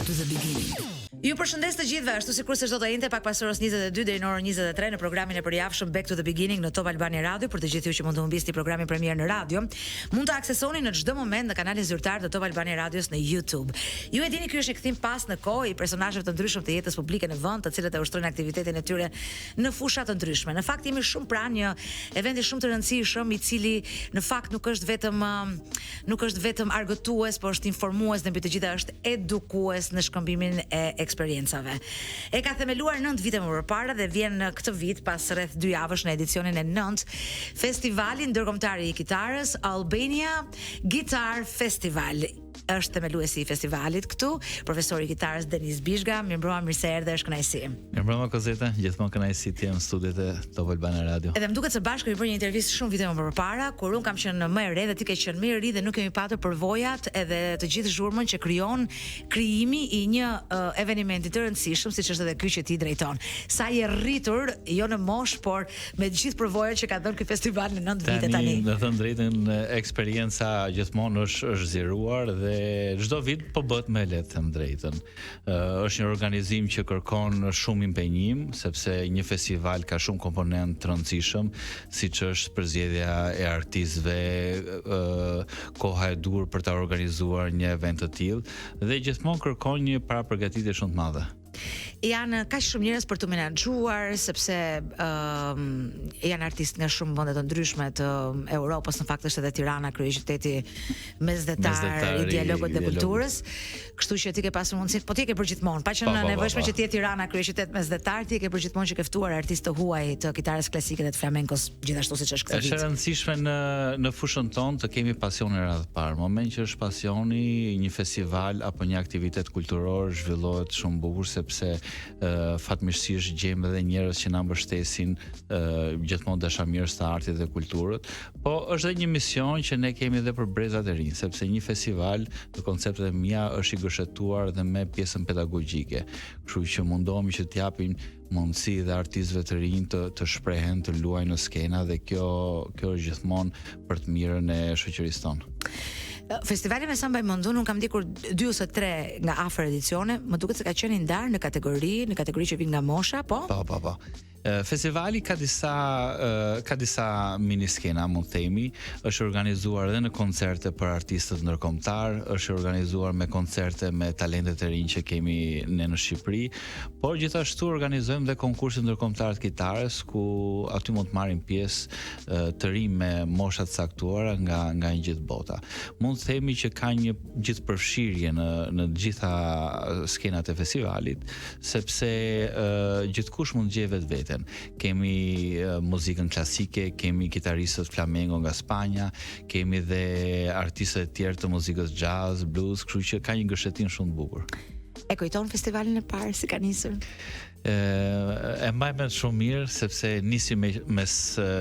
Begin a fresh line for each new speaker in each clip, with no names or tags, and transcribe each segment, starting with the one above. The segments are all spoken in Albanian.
to the beginning. Ju përshëndes të gjithëve, ashtu sikur se çdo të jente pak pas orës 22 deri në orën 23 në programin e përjavshëm Back to the Beginning në Top Albania Radio. Për të gjithë ju që mund të humbisni programin premier në radio, mund ta aksesoni në çdo moment në kanalin zyrtar të Top Albania Radios në YouTube. Ju e dini, ky është kthim pas në kohë i personazheve të ndryshëm të jetës publike në vend, të cilët e ushtrojnë aktivitetin e tyre në fusha të ndryshme. Në fakt jemi shumë pranë një eventi shumë të rëndësishëm, i cili në fakt nuk është vetëm argëtues, por është informues dhe mbi të gjitha është edukues në shkëmbimin e eksperiencave. E ka themeluar 9 vite më parë dhe vjen në këtë vit pas rreth 2 javësh në edicionin e 9 Festivalin ndërkombëtar i kitarës Albania Guitar Festival. Është themeluesi i festivalit këtu, profesori i kitarës Denis Bishga. Mirëmbrëma, mirë se erdhe, është kënaqësi.
Mirëmbrëma Kozeta, gjithmonë kënaqësi të jem në studiet e Top Albania Radio.
Edhe më duket se bashkë kemi bërë një intervistë shumë vite më parë, kur un kam qenë më e re dhe ti ke qenë më i ri dhe nuk kemi patur përvojat edhe të gjithë zhurmën që krijon krijimi i një evenimenti të rëndësishëm, siç është edhe ky që ti drejton. Sa i rritur, jo në moshë, por me të gjithë përvojat që ka dhënë ky festival në 9 vite tani.
Me thënë drejtën, eksperienca gjithmonë është zgjeruar dhe çdo vit po bëhet më lehtë, them drejtën. Është një organizim që kërkon shumë impenjim, sepse një festival ka shumë komponent të rëndësishëm, siç është përzgjedhja e artistëve, koha e dur për ta organizuar një event të tillë dhe gjithmonë kërkon një parapërgatitje shumë të madhe.
Janë kaq shumë njerëz për të menaxhuar, sepse janë artistë nga shumë vende të ndryshme të Europës. Në fakt është edhe Tirana kryeqyteti mesdhetar i dialogut dhe kulturës. Kështu që ti ke pasur mundësi, po ti ke përgjithmonë, pa qenë nevojshme që ti je Tirana kryeqytet mesdhetar, ti ke përgjithmonë që ke ftuar artistë të huaj të kitarës klasike dhe të flamenkos, gjithashtu siç është këtë vit.
Është e rëndësishme në fushën tonë të kemi pasionin radh parë. Moment që është pasioni, një festival apo një aktivitet kulturor zhvillohet shumë bukur, sepse fatmirësisht gjejmë edhe njerëz që na mbështesin gjithmonë dashamirës të artit dhe kulturës, po është edhe një mision që ne kemi edhe për brezat e rinj, sepse një festival në konceptet e mia është i gëshëtuar dhe me pjesën pedagogjike. Kështu që mundohemi që t'japim mundësi dhe artistëve të rinj të shprehen, të luajnë në skena dhe kjo është gjithmonë për të mirën e shoqërisë tonë.
Festivali me sa mbaj mendun, un kam ndikur 2 ose 3 nga afër edicione, më duket se ka qenë i ndar në kategori që vin nga mosha, po?
Po. Festivali ka disa mini skena, mund të themi, është organizuar edhe në koncerte për artistët ndërkombëtar, është organizuar me koncerte me talentet e rinj që kemi ne në Shqipëri, por gjithashtu organizojmë dhe konkurse ndërkombëtar të kitarës, ku aty mund të marrin pjesë të rinj me mosha të caktuara nga një gjithë bota. Mund të themi që ka një gjithë përfshirje në të gjitha skenat e festivalit, sepse gjithkush mund të gjejë vetveten. Kemi muzikën klasike, kemi kitaristët flamengo nga Spanja, kemi dhe artistët e tjerë të muzikës jazz, blues, kështu që ka një gëshëtim shumë të bukur.
E kujton festivalin e parë si ka nisur?
E mbaj me shumë mirë, sepse nisi mes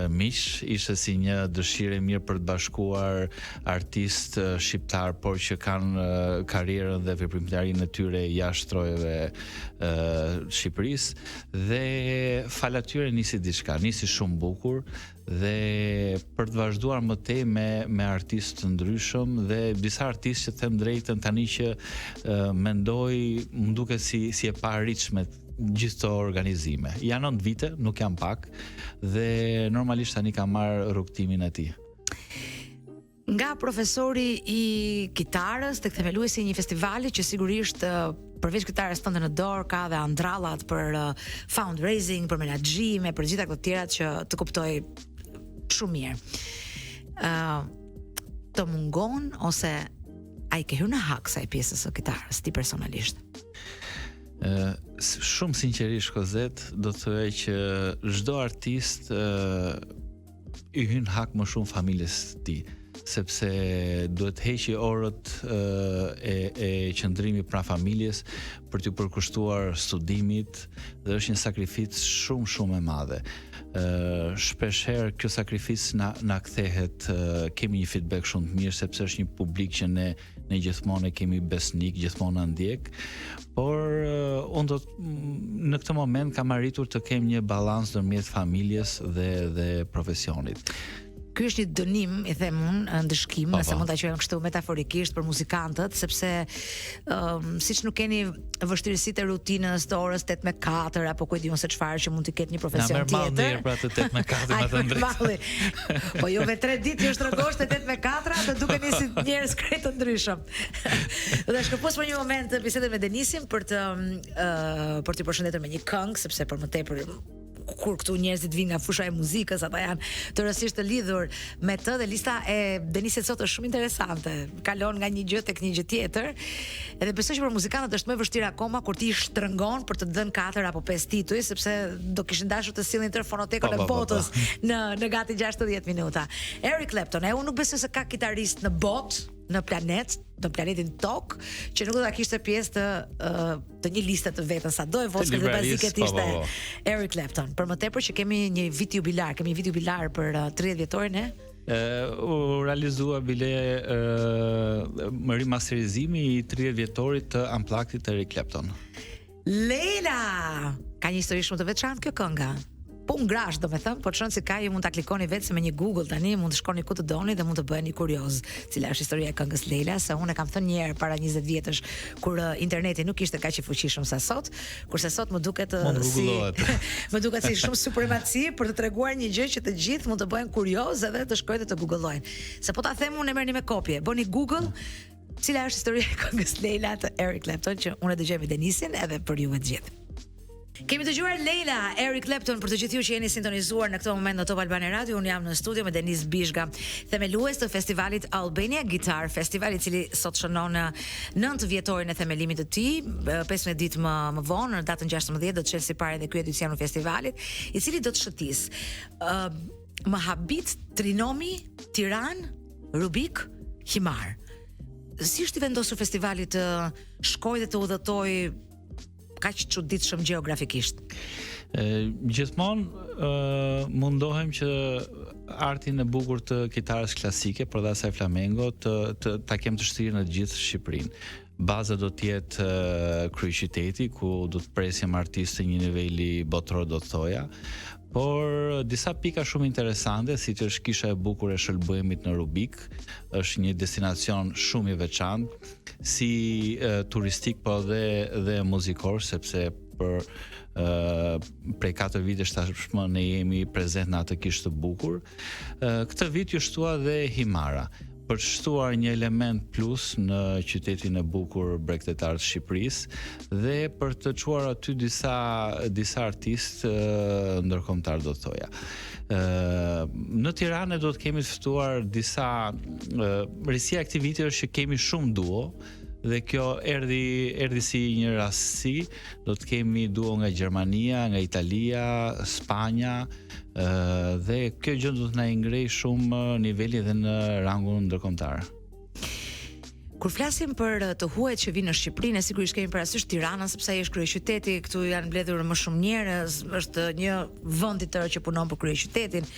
miq, ishte si një dëshirë e mirë për të bashkuar artistë shqiptar, por që kanë karrierën dhe veprimtarinë e tyre jashtë trojeve Shqipërisë, dhe fal atyre nisi diçka, nisi shumë bukur dhe për të vazhduar më tej me artistë të ndryshëm dhe disa artistë që them drejtën tani që mendoj, më duket si e paarritshme gjithë të organizime. Janë 9 vite, nuk janë pak, dhe normalisht tani ka marrë rrugtimin e tij.
Nga profesori i kitarës tek themeluesi i një festivali që sigurisht përveç kitarës tënde në dorë ka dhe andrallat për fundraising, për menaxhime, për gjitha këto të tjerat që të kuptoj shumë mirë. Të mungon ose ai ke hyrë në hak sa i pjesës së kitarës ti personalisht?
Shumë sinqerisht, Kozet, do të thojë që çdo artist i hyn hak më shumë familjes së tij, sepse duhet heqi orët e qëndrimit pranë familjes për t'u përkushtuar studimit dhe është një sakrificë shumë e madhe. Shpeshherë kjo sakrificë na kthehet, kemi një feedback shumë të mirë sepse është një publik që ne gjithmonë e kemi besnik, gjithmonë na ndjek, por unë në këtë moment kam arritur të kem një balans ndërmjet familjes dhe profesionit.
ky është një dënim, i them unë, ndëshkim, nëse mund ta quajmë kështu metaforikisht për muzikantët, sepse siç nuk keni vështirësitë e rutinës të orës 8-4 apo ku e diun se çfarë që mund të ketë një profesion tjetër.
Pra të 8-4 më të
drejtë. Po jo me 3 ditë ju shtrëgosh të 8-4, atë dukeni si njerëz krejt të ndryshëm. Dhe shkëpos për një moment bisedën me Denisin për t'i përshëndetur me një këngë, sepse për më tepër kur këtu njerëzit vinë nga fusha e muzikës, ata janë të rësisht të lidhur me të, dhe lista e Denisit sot është shumë interesante. Kalon nga një gjë tek një gjë tjetër. Edhe besoj që për muzikantët është më vështirë akoma kur ti shtrëngon për të dhënë 4 apo 5 tituj, sepse do kishin dashur të sillnin tërë fonotekën e botës në gati 60 minuta. Eric Clapton, unë nuk besoj se ka kitarist në botë, në planetin Tok, që nuk do ta kishte pjesë të një liste të vetën, sado e voskët dhe bazike ishte Eric Clapton. Për më tepër që kemi një vit jubilar, për 30 vjetorin
u realizua bile rimasterizimi i 30 vjetorit të Unplugged të Eric Clapton.
Leila, ka një histori shumë të veçantë kjo kënga. Po ngrash, domethënë, po çon si ka, ju mund ta klikoni vetë se me një Google tani mund të shkoni ku të doni dhe mund të bëheni kurioz cila është historia e këngës Leila, se unë e kam thënë një herë para 20 vjetësh kur interneti nuk ishte kaq i fuqishëm sa sot, kurse sot më duket më duket si shumë supremaci për të treguar një gjë që të gjithë mund të bëhen kurioz edhe të shkojnë dhe të googlojnë. Se po ta them unë e merrni me kopje, bëni Google cila është historia e këngës Leila të Eric Clapton, që unë e dëgjoj me Denisin edhe për ju të gjithë. Kemi dëgjuar Leila, Eric Clapton, për të gjithë ju që jeni sintonizuar në këtë moment në Top Albania Radio. Unë jam në studio me Denis Bishga, themelues të festivalit Albania Guitar Festival, i cili sot shënon 9 vjetorin e themelimit të tij. 15 ditë më vonë, në datën 16 do të çelë sipar edhe ky edicion i festivalit, i cili do të shëtis më habit, Trinomi, Tiranë, Rubik, Himar. Si është i vendosur festivali të shkojë dhe të udhëtoj kaq çuditshëm gjeografikisht?
Gjithmonë mundohem që artin e bukur të kitarës klasike, por dhe asaj flamengo, ta kem të shtirë në gjithë Shqipërinë. Baza do të jetë kryeqyteti, ku do të presim artistë një niveli botëror, do të thoja. Por disa pika shumë interesante, siç është kisha e bukur e shëlbëimit në Rubik, është një destinacion shumë i veçantë, si turistik po dhe muzikor, sepse prej 4 vitesh tashmë ne jemi prezent në atë kishë të bukur. Këtë vit ju shtua dhe Himara, për të shtuar një element plus në qytetin e bukur bregdetar të Shqipërisë dhe për të çuar aty disa artistë ndërkombëtar, do të thoja. Në Tiranë do të kemi të ftuar disa risi aktivitesh që kemi shumë duo, dhe kjo erdhi si një rastësi. Do të kemi duo nga Gjermania, nga Italia, Spanja, dhe kjo gjë do të na ngrej shumë niveli edhe në rangun ndërkombëtar.
Kur flasim për të huajt që vinë në Shqipëri, ne sigurisht kemi parasysh Tiranën, sepse ai është kryeqyteti, këtu janë mbledhur më shumë njerëz, është një vend i tërë që punon për kryeqytetin.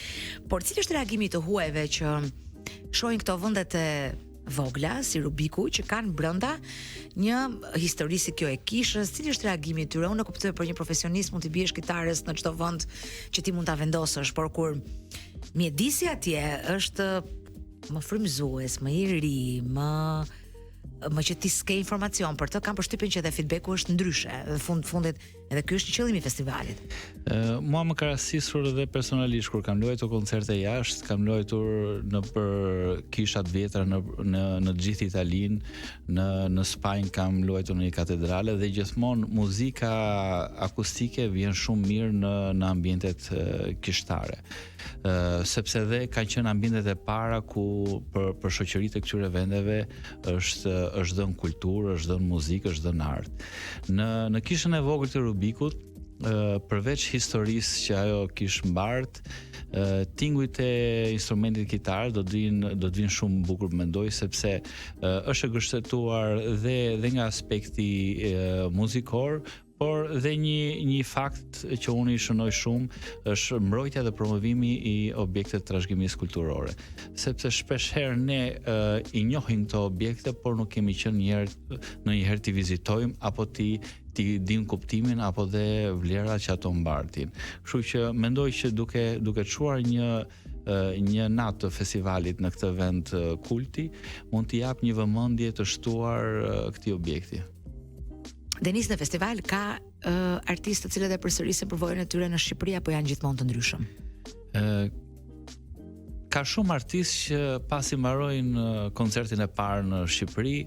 Por cili është reagimi i të huajve që shohin këto vendet e vogla si Rubiku, që kanë brenda një histori si kjo e kishës? Cili është reagimi i tyre? Unë e kuptoj, për një profesionist mund të biesh kitarës në çdo vend që ti mund ta vendosësh, por kur mjedisi atje është më frymëzues, më i ri, më që ti s'ke informacion për të, kam përshtypjen që edhe feedbacku është ndryshe. Në fundit edhe ky është qëllimi i festivalit.
Mua më ka rastisur edhe personalisht kur kam luajtur koncerte jashtë, kam luajtur në për kishat vjetra në gjithë Italinë, në Spanjë kam luajtur në një katedrale, dhe gjithmonë muzika akustike vjen shumë mirë në ambientet kishtare. Sepse dhe kanë qenë ambientet e para ku për shoqëritë e këtyre vendeve është dhënë kulturë, është dhënë muzikë, është dhënë art. Në kishën e vogël të Rubikut, përveç historisë që ajo kishte mbart, tingujt e instrumentit kitar do të vinë shumë bukur, mendoj, sepse është e gështetuar dhe nga aspekti muzikor, por dhe një fakt që unë i shënoj shumë është mbrojtja dhe promovimi i objekte të trashëgimisë kulturore. Sepse shpeshherë ne i njohim këto objekte, por nuk kemi qenë ndonjëherë t'i vizitojmë apo ti dim kuptimin apo dhe vlerat që ato mbartin. Kështu që mendoj që duke çuar një një natë të festivalit në këtë vend kulti mund t'i jap një vëmendje të shtuar këtij objekti.
Denis, në festival ka artistë të cilët e përsërisin përvojën e tyre në Shqipëri apo janë gjithmonë të ndryshëm?
Ka shumë artistë që pasi mbarojnë koncertin e parë në Shqipëri,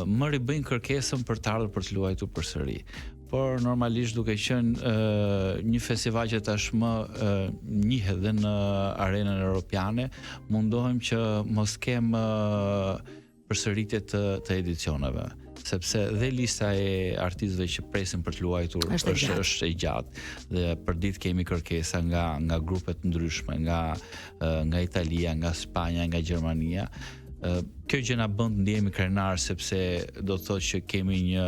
më ribëjnë kërkesën për të ardhur për të luajtur përsëri. Por normalisht duke qenë një festival që tashmë njihet edhe në arenën europiane, mundohem që mos kem përsëritje të edicioneve, sepse dhe lista e artistëve që presin për të luajtur është e gjatë dhe për ditë kemi kërkesa nga grupe të ndryshme, nga Italia, nga Spanja, nga Gjermania. Kjo gjë na bën të ndihemi krenar sepse do të thotë që kemi një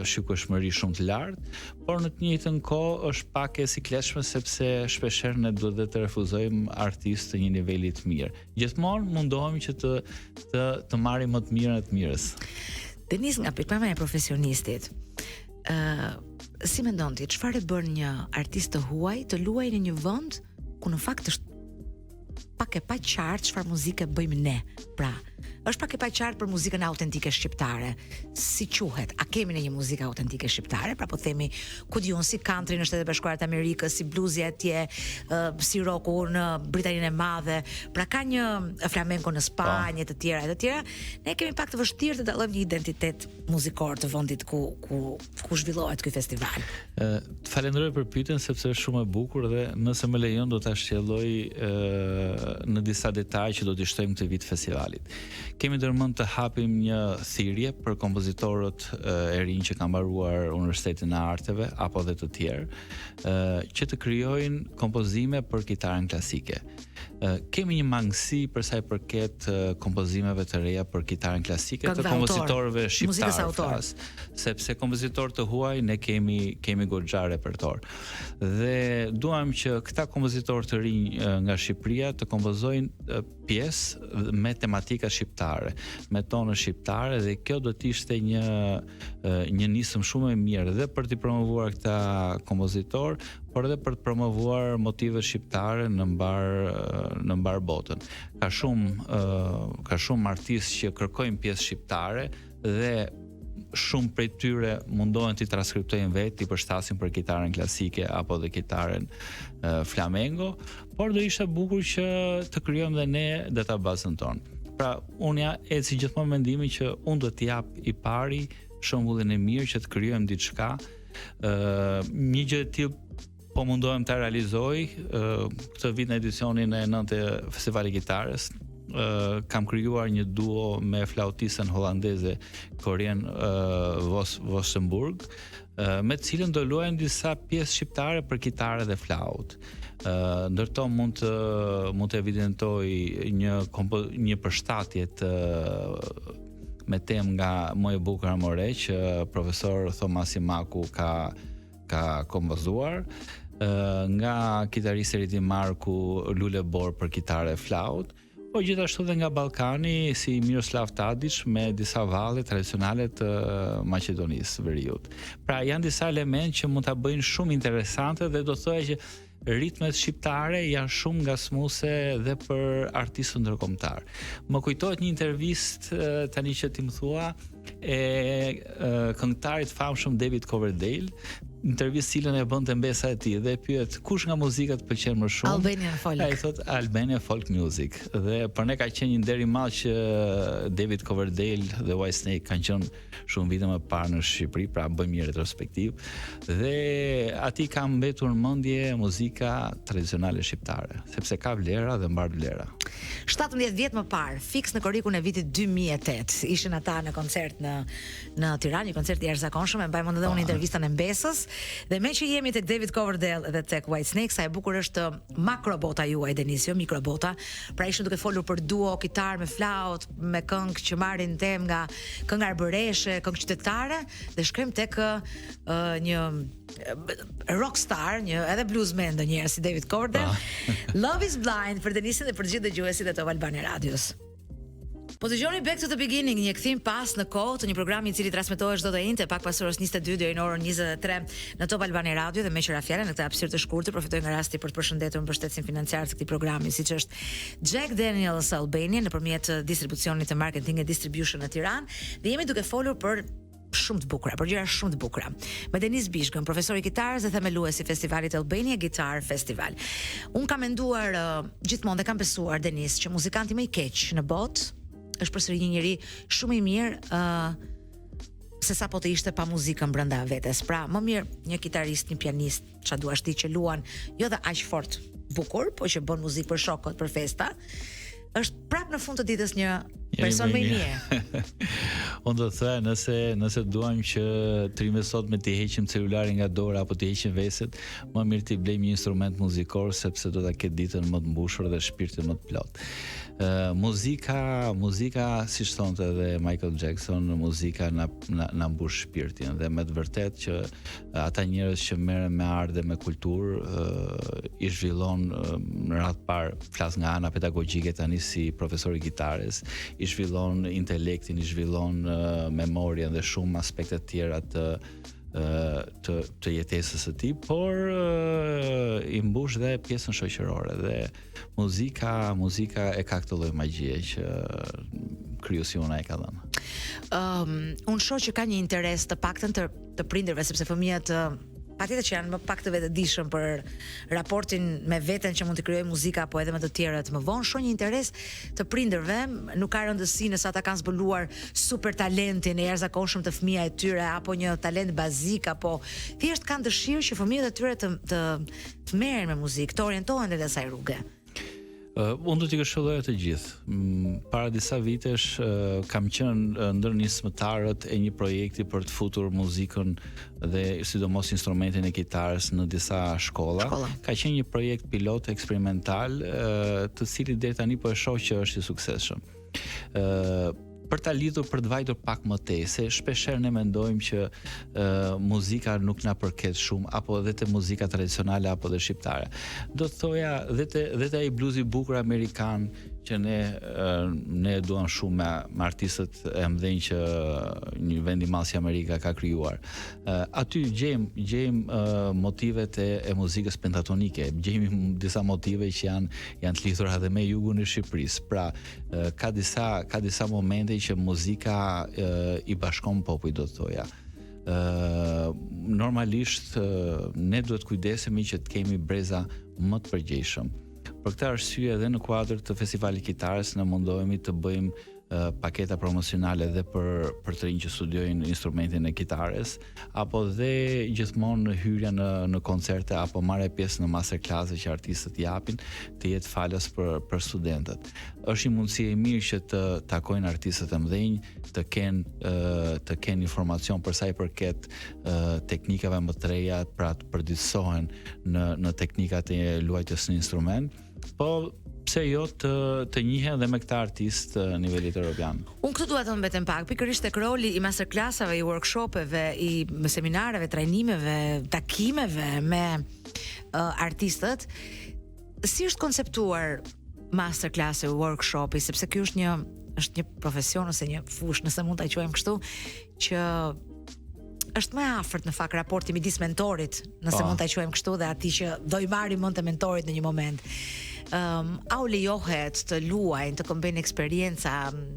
shikueshmëri shumë të lartë, por në të njëjtën kohë është pak e sikletshme sepse shpeshherë ne duhet të refuzojmë artistë të një niveli të mirë. Gjithmonë mundohemi që të marrim më të mirën e të mirës.
Denis, nga pikpamja e profesionistit, si mendon ti, çfarë bën një artist të huaj të luajë në një vend ku në fakt është pak e pa qartë çfarë muzike bëjmë ne? Pra, është pak e pa qartë për muzikën autentike shqiptare. Si quhet? A kemi në një muzikë autentike shqiptare? Pra po themi, ku diun, si country në Shtetet e Bashkuara të Amerikës, si bluesi atje, si rocku në Britaninë e Madhe. Pra ka një flamenco në Spanjë, të tjera. Ne kemi pak të vështirë të dallojmë një identitet muzikor të vendit ku zhvillohet ky festival.
Të falenderoj për pyetjen sepse është shumë e bukur dhe nëse më lejon do ta shqelloj në disa detaje që do t'i shtojmë këtë vit festivalit. Kemi ndërmend të hapim një thirrje për kompozitorët e rinj që kanë mbaruar Universitetin e Arteve apo dhe të tjerë, që të krijojnë kompozime për kitarën klasike. Kemi një mangësi për sa i përket kompozimeve të reja për kitarën klasike të kompozitorëve shqiptarë, sepse kompozitorë të huaj ne kemi goxha repertor. Dhe duam që këta kompozitorë të rinj nga Shqipëria të kompozojnë pjesë me tematika shqiptare, me tonë shqiptare, dhe kjo do të ishte një nisëm shumë e mirë dhe për të promovuar këta kompozitor, por edhe për të promovuar motive shqiptare në mbar botën. Ka shumë artistë që kërkojnë pjesë shqiptare dhe shumë prej tyre mundohen të transkriptojnë vetë, të përshtasin për kitarën klasike apo dhe kitarën flamengo, por do ishte bukur që të krijojmë dhe ne databazën tonë. Pra, unë eci gjithmonë mendimin që unë do t'i jap i pari shembullin e mirë që të krijojmë diçka. Një gjë e tillë po mundohem ta realizoj këtë vit në edicionin e 9 Festivalit Gitarës. Kam krijuar një duo me flautistën holandeze Corien Vossenburg, me të cilën do luajmë disa pjesë shqiptare për kitare dhe flaut. Ndërto mund të evidentoj një përshtatje me temë nga Më e bukur amore që profesor Thomas Imaku ka kompozuar, nga kitaristi Riti Marku Lule Bor për kitare e flaut, po gjithashtu dhe nga Ballkani si Miroslav Tadic me disa valle tradicionale të Maqedonisë Veriut. Pra janë disa elementë që mund ta bëjnë shumë interesante dhe do të thoya që ritmet shqiptare janë shumë ngasmuese dhe për artistët ndërkombëtar. Më kujtohet një intervistë tani që ti më thua e këngëtarit famshëm David Coverdale, intervistë cilën e bënte mbesa e tij dhe e pyet kush nga muzikat të pëlqen më shumë?
Albanian folk.
Ai thot Albanian folk music. Dhe për ne ka qenë një nder i madh që David Coverdale dhe Whitesnake kanë qenë shumë vite më parë në Shqipëri, pra bëjmë një retrospektiv. Dhe aty ka mbetur në mendje muzika tradicionale shqiptare, sepse ka vlera dhe mbar vlera.
17 vjet më parë, fiks në korrikun e vitit 2008, ishin ata në koncert në Tiranë, një koncert i jashtëzakonshëm, e mbaj mend edhe unë intervistën e Mbesës. Dhe me që jemi tek David Coverdale dhe tek Whitesnake, sa e bukur është makrobota juaj, Denisio, mikrobota. Pra ishim duke folur për duo, kitar me flaut, me këngë që marrin temë nga këngë arbëreshe, këngë qytetare, dhe shkojmë tek një rockstar, një edhe bluesman ndonjëherë si David Coverdale. Love is Blind për Denisin dhe për gjithë dëgjuesit e Top Albania Radios. Po dëgjoni Back to the Beginning, një kthim pas në kohë të një programi i cili transmetohet çdo të njëjtë pak pas orës 22 deri në orën 23 në Top Albani Radio dhe me qira fjalën në këtë hapësirë të shkurtër përfitoj nga rasti për të përshëndetur mbështetësin financiar të këtij programi, siç është Jack Daniels Albania nëpërmjet distribucionit të Marketing and Distribution në Tiranë, dhe jemi duke folur për shumë të bukura, për gjëra shumë të bukura. Me Denis Bishkën, profesor i kitarës dhe themeluesi i festivalit Albania Guitar Festival. Un kam menduar gjithmonë dhe kam besuar Denis që muzikanti më i keq në botë është përsëri një njeri shumë i mirë se sa po të ishte pa muzikën brenda vetes. Pra, më mirë një kitarist, një pianist, çfarë duash ti që luan, jo dhe aq fort bukur, po që bën muzikë për shokët, për festa, është prapë në fund të ditës një person më i mirë.
Unë do të thënë, nëse duam që trime sot me t'i heqim celularin nga dora apo t'i heqim veset, më mirë t'i blejmë një instrument muzikor sepse do ta ketë ditën më të mbushur dhe shpirtin më të plot. Muzika, siç thonte edhe Michael Jackson, muzika na mbush shpirtin dhe me të vërtet që ata njerëz që merren me art dhe me kulturë i zhvillon në radhë parë, flas nga ana pedagogjike tani si profesor i gitarës, i zhvillon intelektin, i zhvillon memorien dhe shumë aspekte të tjera të jetesës së tij, por i mbush dhe pjesën shoqërore dhe muzika e ka këtë lloj magjie që krijuesi ona e ka dhënë.
Unë shoh që ka një interes të paktën të prindërve, sepse fëmijët patjetër që janë më pak të vetëdijshëm për raportin me veten që mund të krijojë muzika apo edhe me të tjerët më vonë, shoh një interes të prindërve, nuk ka rëndësi nëse ata kanë zbuluar super talentin e jashtëzakonshëm të fëmia e tyre apo një talent bazik, apo thjesht kanë dëshirë që fëmijët e tyre të merren me muzikë, të orientohen në asaj rruge.
Unë do t'i këshilloj të gjithë. Para disa vitesh kam qenë ndër nismëtarët e një projekti për të futur muzikën dhe sidomos instrumentin e kitarës në disa shkolla. Ka qenë një projekt pilot eksperimental, të cilit deri tani po e shoh që është i suksesshëm. Për ta lidhur, për të vajtur pak më tej, se shpeshherë ne mendojmë që muzika nuk na përket shumë, apo edhe te muzika tradicionale apo dhe shqiptare. Do të thoja dhe te ai bluzi bukur amerikan që ne duam shumë me artistët e mëdhenj që një vend i madh si Amerika ka krijuar. Aty gjejmë motivet e muzikës pentatonike, gjejmë disa motive që janë të lidhura edhe me jugun e Shqipërisë. Pra, ka disa momente që muzika i bashkon popull, do të thoja. Normalisht ne duhet kujdesemi që të kemi breza më të përgjegjshëm. Për këtë arsye edhe në kuadër të festivalit kitarës ne mundohemi të bëjmë paketa promocionale edhe për të rinj që studiojnë instrumentin e kitarës, apo dhe gjithmonë hyrja në koncerte apo marrja pjesë në masterclasse që artistët japin, të jetë falas për studentët. Është një mundësi e mirë që të takojnë artistët e mëdhenj, të kenë informacion për sa i përket teknikave më të reja, pra të përditësohen në teknikat e luajtjes në instrument, po pse jo të njihen dhe me këta artist nivelit europian. Unë
këtu dua të mbetem pak pikërisht tek roli i masterclassave, i workshopeve, i seminareve, trajnimeve, takimeve me artistët. Si është konceptuar masterclassi, workshopi, sepse ky është një profesion ose një fushë, nëse mund ta quajmë kështu, që është më afërt në fakt raporti midis mentorit, nëse mund ta quajmë kështu, dhe atij që do i marrë mend të mentorit në një moment. A u lejohet të luajnë, të kombinojnë eksperjenca,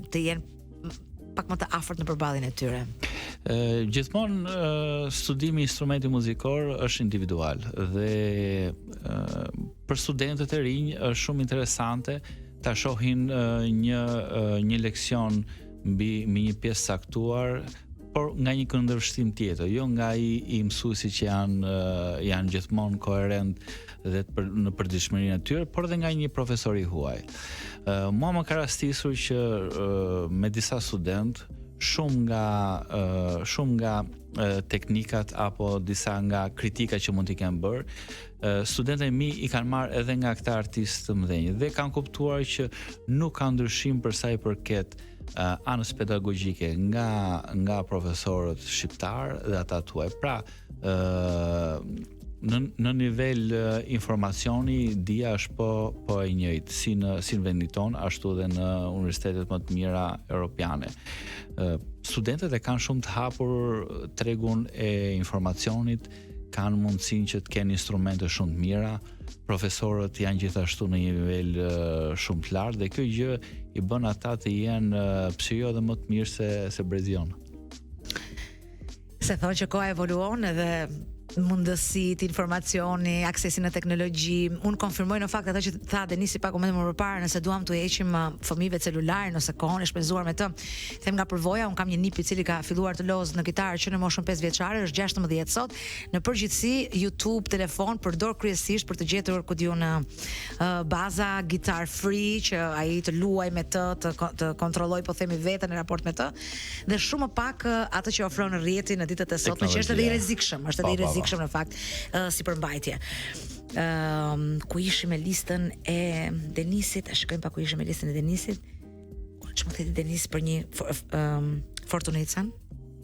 të jenë pak më të afërt në përballjen e tyre?
Gjithmonë studimi i instrumentit muzikor është individual dhe për studentët e rinj është shumë interesante ta shohin një leksion mbi një pjesë caktuar, por nga një këndvështrim tjetër, jo nga i mësuesi që janë gjithmonë koherent dhe në përditshmërinë e tyre, por edhe nga një profesor i huaj. Mua më ka rastisur që me disa student shumë nga teknikat apo disa nga kritikat që mund t'i kenë bërë, studentët e mi i kanë marrë edhe nga këta artistë të mëdhenj dhe kanë kuptuar që nuk ka ndryshim për sa i përket anës pedagogjike nga profesorët shqiptar dhe ata tuaj. Pra, në nivel informacioni dia është po e njëjtë si në vendin ton, ashtu edhe në universitetet më të mira europiane. Studentët e kanë shumë të hapur tregun e informacionit, kanë mundësinë që të kenë instrumente shumë të mira, profesorët janë gjithashtu në një nivel shumë të lartë dhe kjo gjë i bën ata të jenë pse jo edhe më të mirë se brezion.
Se thonë që koha evoluon edhe mundësit, informacioni, aksesin në teknologji. Unë konfirmoj në fakt ato që tha Denisi pak më parë, nëse duam të heqim fëmijëve celularin ose kohën e shpenzuar me të. Them nga përvoja, unë kam një nip i cili ka filluar të lozë në kitarë që në moshën 5 vjeçare, është 16 sot. Në përgjithësi, YouTube, telefon përdor kryesisht për të gjetur ku diun baza Guitar Free që ai të luaj me të kontrolloj po themi veten në raport me të, dhe shumë më pak atë që ofron rrjeti në ditët e sotme, që është edhe i rrezikshëm, në fakt si përmbajtje. Ku ishim me listën e Denisit, e shikojmë pa ku ishim me listën e Denisit. Ç'më thëti Denis për një Fortunatën?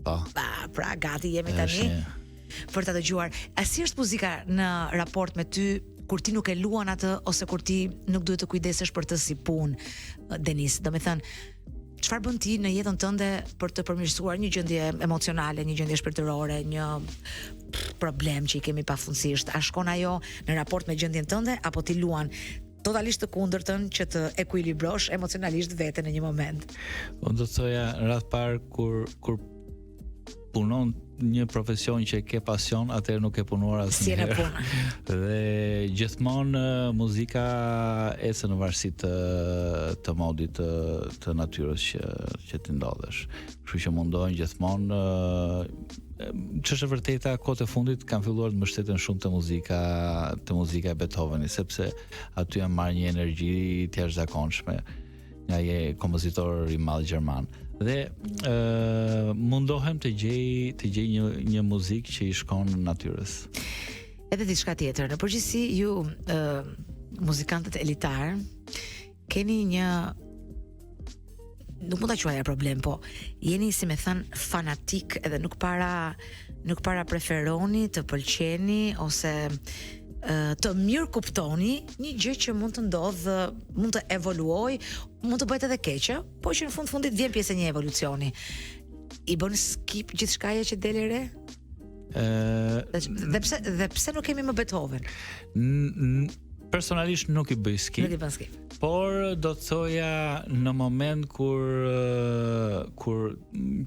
Po.
Pra gati jemi tani për ta dëgjuar. A si është muzika në raport me ty kur ti nuk e luan atë ose kur ti nuk duhet të kujdesesh për të si punë, Denis? Domethënë, çfarë bën ti në jetën tënde për të përmirësuar një gjendje emocionale, një gjendje shpirtërore, një problem që i kemi pafundësisht? A shkon ajo në raport me gjendjen tënde apo ti luan totalisht të kundërtën që të ekuilibrosh emocionalisht veten në një moment?
Unë do të thoja në radh parë kur punon një profesion që ke pasion, atëherë nuk e punuar asnjëherë. Dhe gjithmonë muzika ecën në varësi të modit të natyrës që ti ndodhesh. Kështu që mundohen gjithmonë ç'është e vërteta, kohët e fundit kanë filluar të mbështeten shumë te muzika e Beethovenit, sepse aty janë marrë një energji të jashtëzakonshme nga një kompozitor i madh gjerman. Dhe mundohem të gjej një muzikë që i shkon natyrës.
Edhe diçka tjetër, në përgjithësi ju muzikantët elitar keni një, nuk mund ta quaja problem, po jeni si me thënë fanatik edhe nuk para preferoni, të pëlqeni ose të mirë kuptoni një gjë që mund të ndodhë, mund të evoluoj, mund të bëhet edhe keqe, po që në fundit vjen pjesë e një evolucioni. I bën skip gjithçkaja që del e re? Dhe pse nuk kemi më Beethoven?
Personalisht nuk i bëj skip.
Nuk i bën skip.
Por do të thoja në moment kur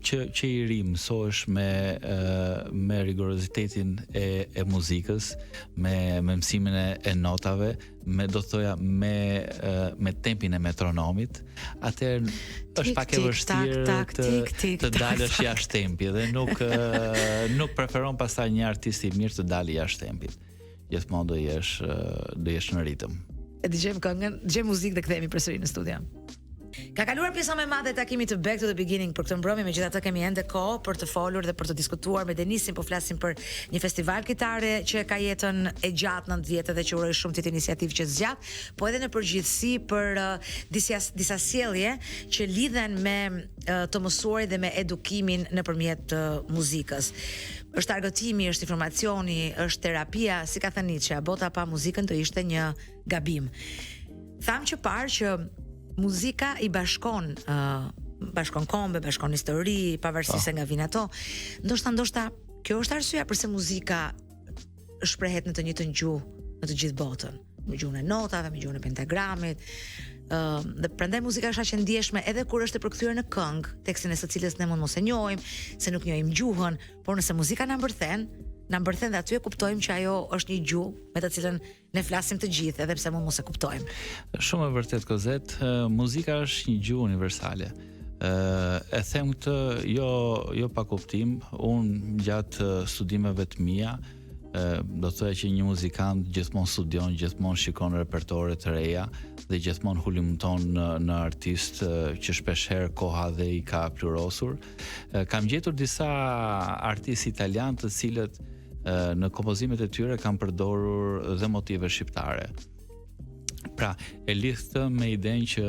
që i ri mësohesh me rigorozitetin e muzikës, me mësimin e notave, do të thoja me tempin e metronomit, atëherë është pak e vështirë të dalësh jashtë tempit dhe nuk preferon pastaj një artist i mirë të dalë jashtë tempit. Gjithmonë do jesh në ritëm.
E dëgjojmë këngën, dëgjojmë muzikë dhe kthehemi përsëri në studio. Ka kaluar pjesa më e madhe e takimit të Back to the Beginning për këtë mbrëmje, megjithatë kemi ende kohë për të folur dhe për të diskutuar me Denisin, po flasim për një festival kitare që ka jetën e gjatë 9 vjet dhe që uroj shumë të iniciativë që zgjat, po edhe në përgjithësi për disa sjellje që lidhen me të mësuarit dhe me edukimin nëpërmjet muzikës. Është argëtimi, është informacioni, është terapia, si ka thënë Nietzsche, bota pa muzikën do ishte një gabim. Tham që parë që muzika i bashkon kombe, bashkon histori, pavarësisht se nga vijnë ato. Ndoshta kjo është arsyeja pse muzika shprehet në të njëjtën gjuhë në të gjithë botën, me gjuhën e notave, me gjuhën e pentagramit. Dhe prandaj muzika është aq e ndjeshme edhe kur është e përkthyer në këngë, tekstin e së cilës ne mund mos e njohim, se nuk njohim gjuhën, por nëse muzika na mbërthen dhe aty e kuptojmë që ajo është një gjuhë me të cilën ne flasim të gjithë, edhe pse mund mos e kuptojmë.
Shumë e vërtet, Kozet, muzika është një gjuhë universale. E them këtë jo pa kuptim, unë gjatë studimeve të mia do të thoya që një muzikant gjithmonë studion, gjithmonë shikon repertore të reja dhe gjithmonë hulimuton në artist që shpeshherë koha dhe i ka plurosur. Kam gjetur disa artistë italianë të cilët në kompozimet e tyre kanë përdorur dhe motive shqiptare. Pra, e lidh këtë me idenë që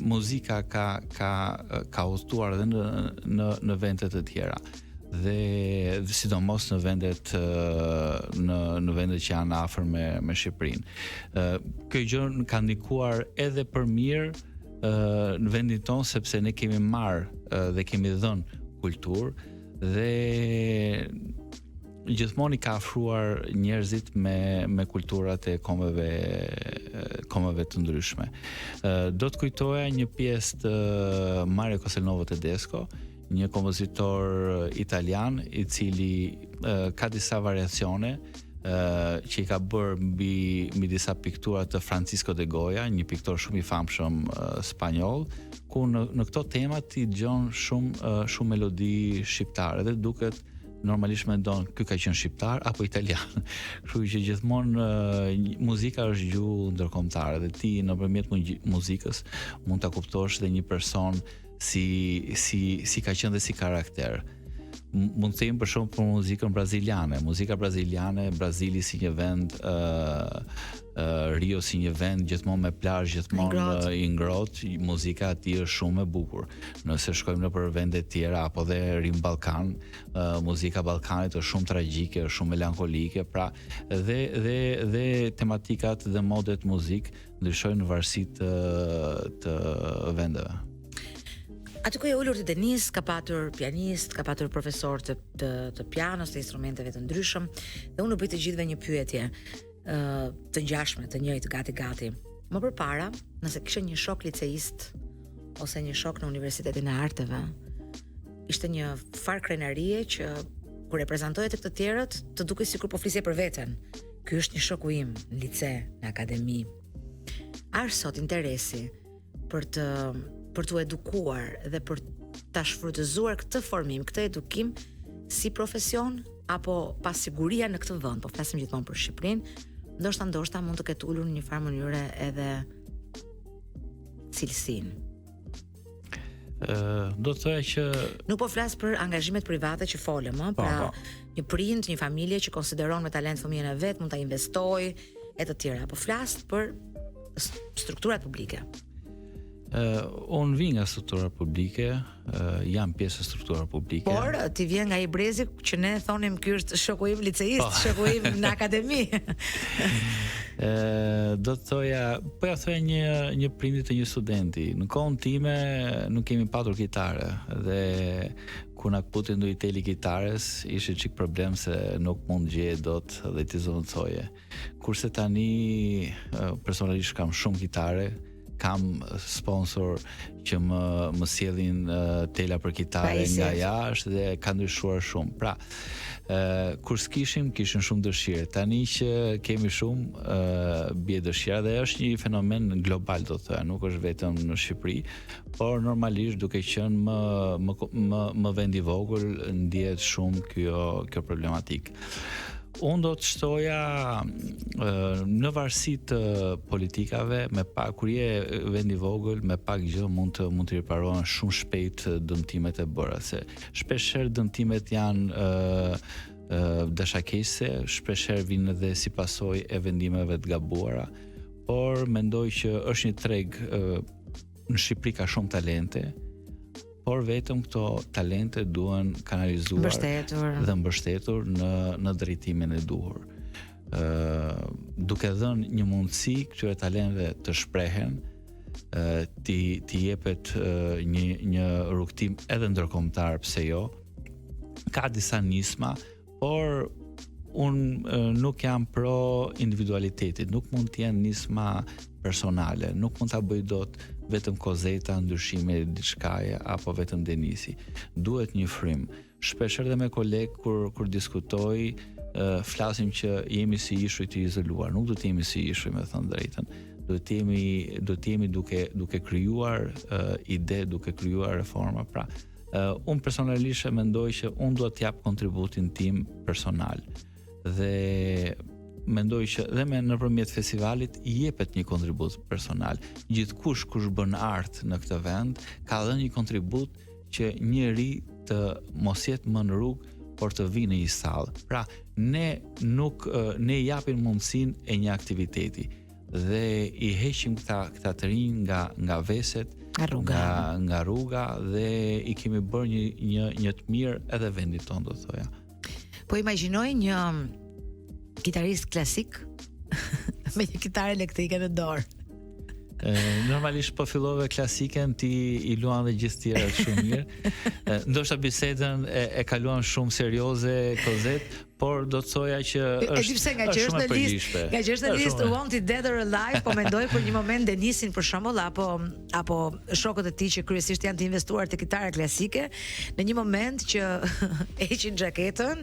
muzika ka udhëtuar edhe në vende të tjera. dhe sidomos në vendet në vendet që janë afër me Shqipërinë. Kjo gjë ka ndikuar edhe për mirë në vendin tonë, sepse ne kemi marrë dhe kemi dhënë kulturë dhe gjithmonë i ka afruar njerëzit me kulturat e komeve të ndryshme. Do të kujtoja një pjesë të Mario Castelnuovo Tedesco, një kompozitor italian i cili ka disa variacione që i ka bërë mbi disa piktura të Francisco de Goya, një piktor shumë i famshëm spanjoll, ku në këto temat i dëgjon shumë melodi shqiptare dhe duket normalisht mendon ky ka qenë shqiptar apo italian. Kështu që gjithmonë muzika është gjuhë ndërkombëtare dhe ti nëpërmjet muzikës mund ta kuptosh dhe një person si ka qenë dhe si karakter. Mund të them për shembull për muzikën braziliane. Muzika braziliane, Brazili si një vend, Rio si një vend gjithmonë me plazh, gjithmonë i ngrohtë, muzika aty është shumë e bukur. Nëse shkojmë nëpër vende të tjera apo dhe Rim Ballkan, muzika Ballkanit është shumë tragjike, është shumë melankolike, pra dhe tematikat dhe modet muzik ndryshojnë në varësi të vendeve.
Aty ku e ullur të Denis, ka patur pianist, ka patur profesor të pianos, të instrumenteve të ndryshëm, dhe unë bëj të gjithëve një pyetje të ngjashme, të njëjtë gati. Më përpara, nëse kishe një shok liceist ose një shok në Universitetin e Arteve, ishte një farë krenarie që kur e prezantoje të të tjerët, të duke sikur po flisje për veten. Ky është një shoku im në lice, në akademi. A është sot interesi për të edukuar dhe për ta shfrytëzuar këtë formim, këtë edukim si profesion apo pasiguria në këtë vend, po flasim gjithmonë për Shqipërinë, ndoshta mund të ketë ulur në një farë mënyre edhe cilësinë.
Do të thoya që
nuk po flas për angazhimet private që folëm, pra një prind, një familje që konsideron me talent fëmijën e vet, mund ta investojë e të tjera, po flas për strukturat publike.
Unë vi nga strukturat publike, jam pjesë e strukturat publike.
Por ti vjen nga i brezi që ne thonim ky është shoku im liceist, shoku im në akademi.
Do të thoja, po ja thoya një prindi të një studenti. Në kohën time nuk kemi patur kitare dhe kur na kputi ndonjë teli kitares, ishte çik problem se nuk mund gjeje dot dhe ti zoncoje. Kurse tani personalisht kam shumë kitare, kam sponsor që më sjellin tela për kitare nga jashtë dhe ka ndryshuar shumë. Pra, kur s'kishim, kishin shumë dëshirë. Tani që kemi shumë, bie dëshira dhe është një fenomen global, do të thoya, nuk është vetëm në Shqipëri, por normalisht duke qenë më vend i vogël, ndihet shumë kjo problematikë. Unë do të shtoja në varësi të politikave, kur je vend i vogël, me pak gjë mund të riparohen shumë shpejt dëmtimet e bëra, se shpeshherë dëmtimet janë dashakese, shpeshherë vinë edhe si pasojë e vendimeve të gabuara, por mendoj që është një treg, në Shqipëri ka shumë talente, por vetëm këto talente duhen kanalizuar dhe mbështetur në drejtimin e duhur. Duke dhënë një mundësi këtyre talenteve të shprehen, ti jepet një rrugtim edhe ndërkombëtar, pse jo. Ka disa nisma, por unë nuk jam pro individualitetit, nuk mund të jenë nisma personale, nuk mund ta bëj dot vetëm Kozeta, ndryshime diçkaje apo vetëm Denisi. Duhet një frymë. Shpesh edhe me koleg kur diskutoj, flasim që jemi si ishuj të izoluar. Nuk do të jemi si ishuj, me thënë drejtën. Do të jemi duke krijuar ide, duke krijuar reforma. Pra, unë personalisht mendoj që unë do të jap kontributin tim personal. Dhe mendoj që dhe nëpërmjet festivalit i jepet një kontribut personal. Gjithkush kush bën art në këtë vend ka dhënë një kontribut që njëri të mos jetë më në rrugë, por të vinë në një sallë. Pra, ne japim mundësinë e një aktiviteti dhe i heqim këta të rinj nga veset nga rruga dhe i kemi bërë një të mirë edhe vendit tonë, do të thoja.
Po imagjinoj një kitarist klasik me një kitarë elektrike në dorë.
Normalisht po fillove klasiken, ti i luan dhe gjithë tjera shumë mirë. Ndoshta bisedën e kaluan shumë serioze Kozet, por do të thoja që është
nga që është në listë, nga që është në listë Wanted Dead or Alive, po mendoj për një moment Denisin për shembull apo shokët e tij që kryesisht janë të investuar te kitara klasike, në një moment që heqin xhaketën,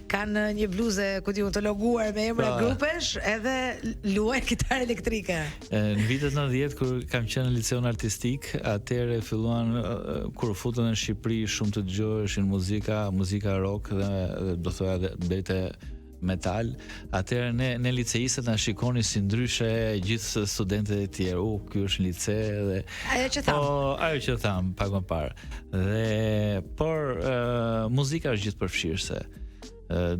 kanë një bluzë ku diun të loguar me emra grupesh, edhe luajnë kitarë elektrike.
Në vitet 90 kur kam qenë në liceun artistik, atëherë filluan kur futën në Shqipëri shumë të dëgjoheshin muzika rock dhe do thoya te metal, atëherë ne liceistët na shikoni si ndryshe gjithë studentët e tjerë. Ky është në lice dhe ajo që tham pak më parë. Por muzika është gjithë përfshirëse.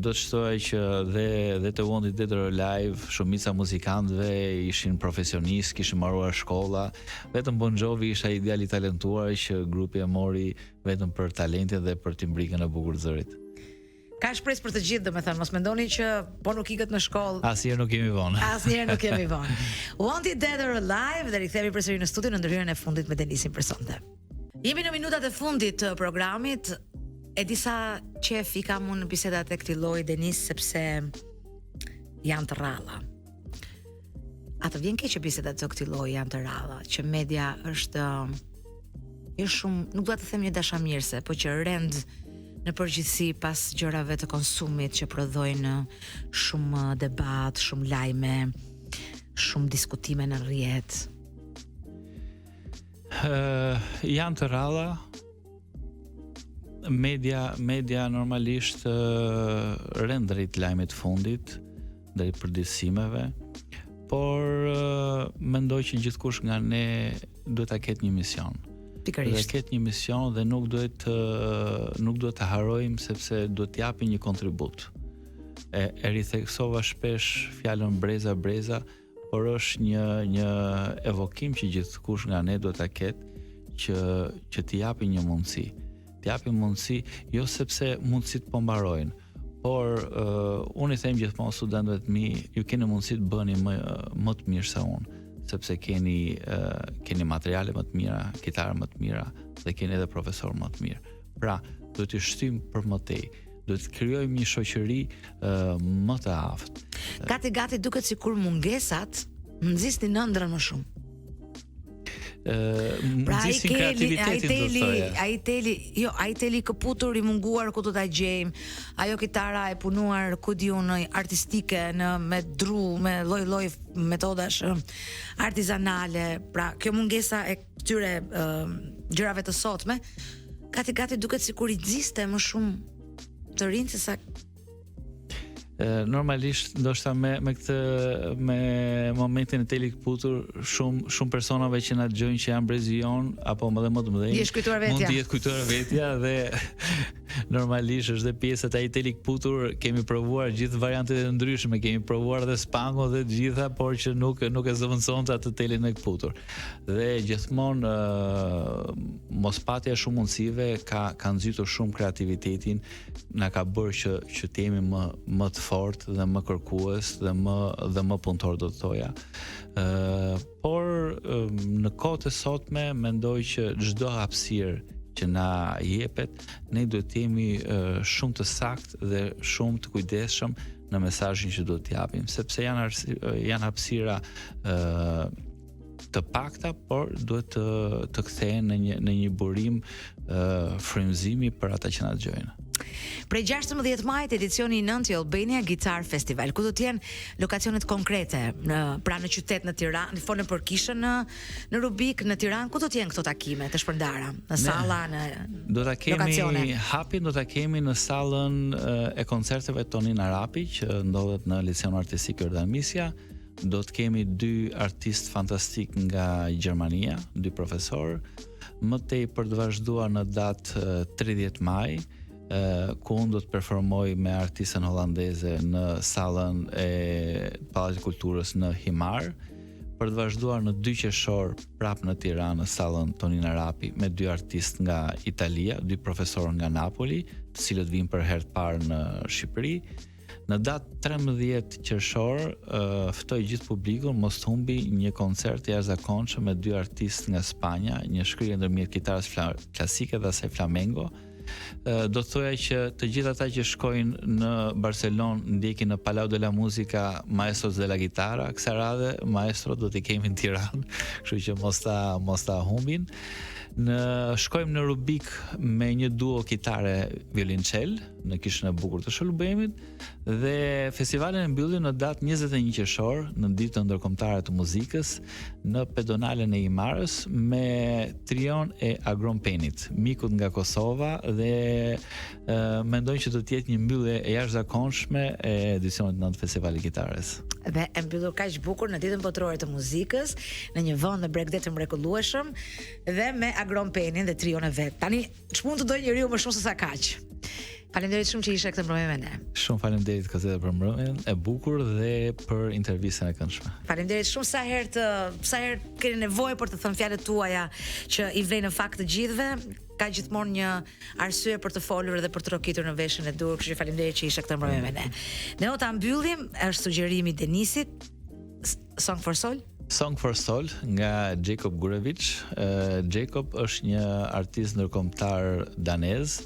Do të thoya që dhe të Wanted Dead or Alive, shumica muzikantëve ishin profesionistë, kishin mbaruar shkolla, vetëm Bon Jovi ishte ai djali i talentuar që grupi e mori vetëm për talentin dhe për timbrikën e bukur të zërit.
Ka shpresë për të gjithë, domethënë, mos mendoni që po nuk ikët në shkollë.
Asnjëherë nuk kemi vonë.
Asnjëherë nuk kemi vonë. Wanted Dead or Alive, dhe rikthehemi përsëri në studio në ndërhyrjen e fundit me Denisin personte. Jemi në minutat e fundit të programit. E disa qef i kam unë në bisedat e këtij lloji, Denis, sepse janë të rralla. A të vjen keq që bisedat të këtij lloji janë të rralla, që media është shumë, nuk dua të them një dashamirëse, po që rend në përgjithësi pas gjërave të konsumit që prodhojnë shumë debat, shumë lajme, shumë diskutime në rrjet.
Janë të rralla. Media normalisht rend drejt lajmit të fundit, drejt përditësimeve, por mendoj që gjithkush nga ne duhet ta ketë një mision. Dhe ketë një mision dhe nuk duhet të harrojmë, sepse duhet të japim një kontribut. E ritheksova shpesh fjalën breza, por është një evokim që gjithkush nga ne duhet ta ketë që të japim një mundësi. Të japim mundësi jo sepse mundësitë po mbarojnë, por unë i them gjithmonë studentëve të mi, ju keni mundësi të bëni më të mirë se unë, sepse keni materiale më të mira, kitare më të mira dhe keni edhe profesor më të mirë. Pra, duhet të shtym për më tej, duhet të krijojmë një shoqëri më të aftë.
Gati duket sikur mungesat nxisnin ëndrrën më shumë. Pra ai teli këputur i munguar ku do ta gjejmë, ajo kitara e punuar ku diun artistike me dru, me lloj metodash artizanale. Pra kjo mungesa e këtyre gjërave të sotme gati duket sikur i nxiste më shumë të rinj se sa
normalisht ndoshta me momentin e teli këputur shumë personave që na dëgjojnë që janë brezion apo më të mëdhenj mund të jetë kujtuar vetja dhe normalisht është dhe pjesë e ai teli këputur. Kemi provuar gjithë variantet e ndryshme, kemi provuar edhe spango dhe të gjitha, por që nuk e zëvendësonte atë telin e këputur. Dhe gjithmonë mospatja shumë mundësive ka nxitur shumë kreativitetin, na ka bërë që të jemi më të fort dhe më kërkues dhe më punëtor, do të thoja. Por në kohët e sotme mendoj që çdo hapësirë që na jepet, ne duhet të jemi shumë të saktë dhe shumë të kujdesshëm në mesazhin që duhet të japim, sepse janë hapësira të pakta, por duhet të kthehen në një burim frymëzimi për ata që na dëgjojnë.
Prej 16 majit edicioni 9 i Albania Guitar Festival, ku do të jenë lokacionet konkrete në qytet në Tiranë, folën për kishën në Rubik, në Tiranë, ku do të jenë këto takime të shpërndara, në salla, në lokacione?
Do ta kemi në sallën e koncerteve Tonin Arapi, që ndodhet në Liceun Artistik Jordan Misja. Do të kemi 2 artistë fantastik nga Gjermania, 2 profesor. Më tej për të vazhduar në datë 30 maj, ku unë do të performoj me artistën holandeze në sallën e Pallatit të Kulturës në Himar. për të vazhduar në 2 qershor prapë në Tiranë në sallën Tonina Rapi me 2 artistë nga Italia, 2 profesorë nga Napoli, të cilët vinë për herë të parë në Shqipëri. Në datë 13 qershor ftoj gjithë publikun mos të humbi një koncert i jashtëzakonshëm me 2 artistë nga Spanja, një shkrirje ndërmjet kitarës klasike dhe asaj flamengo. Do të thoya që të gjithë ata që shkojnë në Barcelonë ndjekin në Palau de la Musica Maestros de la Guitarra, kësaj radhe maestro do t'i kemi në Tiranë, kështu që mos ta humbin. Shkojmë në Rubik me një duo kitare violoncel në kishën e bukur të Shërbimit dhe festivalin e mbyllim në datë 21 qershor në ditën ndërkombëtare të muzikës në pedonalen e Imarës me trion e Agrompenit, mikut nga Kosova dhe mendojnë që do të jetë një mbyllje e jashtëzakonshme e edicionit 9 festivalit kitares.
Dhe e mbyllur kaq bukur në ditën botërore të muzikës në një vend në Bregdet të mrekullueshëm dhe me Agrompenin dhe trion e vet. Tani ç'mund të dojë njeriu më shumë se sa kaq. Faleminderit shumë që ishe këtë mbrëmje me ne.
Shumë faleminderit Kazeta për mbrëmjen e bukur dhe për intervistën e këndshme.
Faleminderit shumë sa herë keni nevojë për të thënë fjalët tuaja që i vlen në fakt të gjithëve. Ka gjithmonë një arsye për të folur dhe për të rokitur në veshën e dur, kështu që faleminderit që ishe këtë mbrëmje me ne. Ne ta mbyllim, është sugjerimi i Denisit, Song for Sol.
Song for Sol nga Jacob Gurevich. Jacob është një artist ndërkombëtar danez,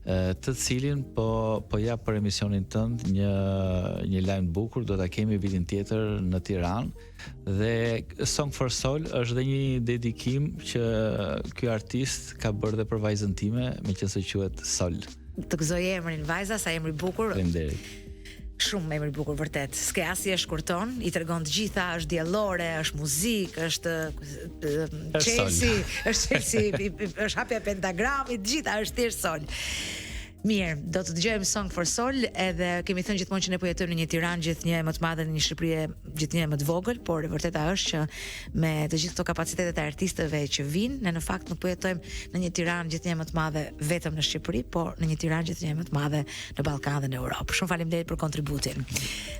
të cilin po jap për emisionin tënd një lajm bukur, do ta kemi vitin tjetër në Tiranë. Dhe Song for Sol është dhe një dedikim që ky artist ka bërë dhe për vajzën time, meqense quhet Sol.
Të gëzoj emrin vajza, sa emri bukur.
Faleminderit.
Shumë emri bukur vërtet. S'ke asnjë e shkurton, i tregon të gjitha, është diellore, është muzikë, është Chelsea, është hapja e pentagramit, të gjitha është thjesht Sol. Mirë, do të dëgjojmë Song for Sol, edhe kemi thënë gjithmonë që ne po jetojmë në një Tiranë gjithnjë më të madhe, në një Shqipëri gjithnjë më të vogël, por e vërteta është që me të gjithë këto kapacitetet e artistëve që vinë, ne në fakt nuk po jetojmë në një Tiranë gjithnjë më të madhe vetëm në Shqipëri, por në një Tiranë gjithnjë më të madhe në Ballkan dhe në Europë. Shumë faleminderit për kontributin.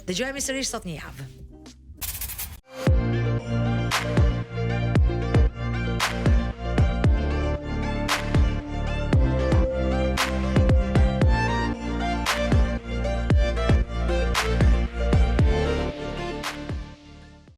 Dëgjojmë sërish sot një javë.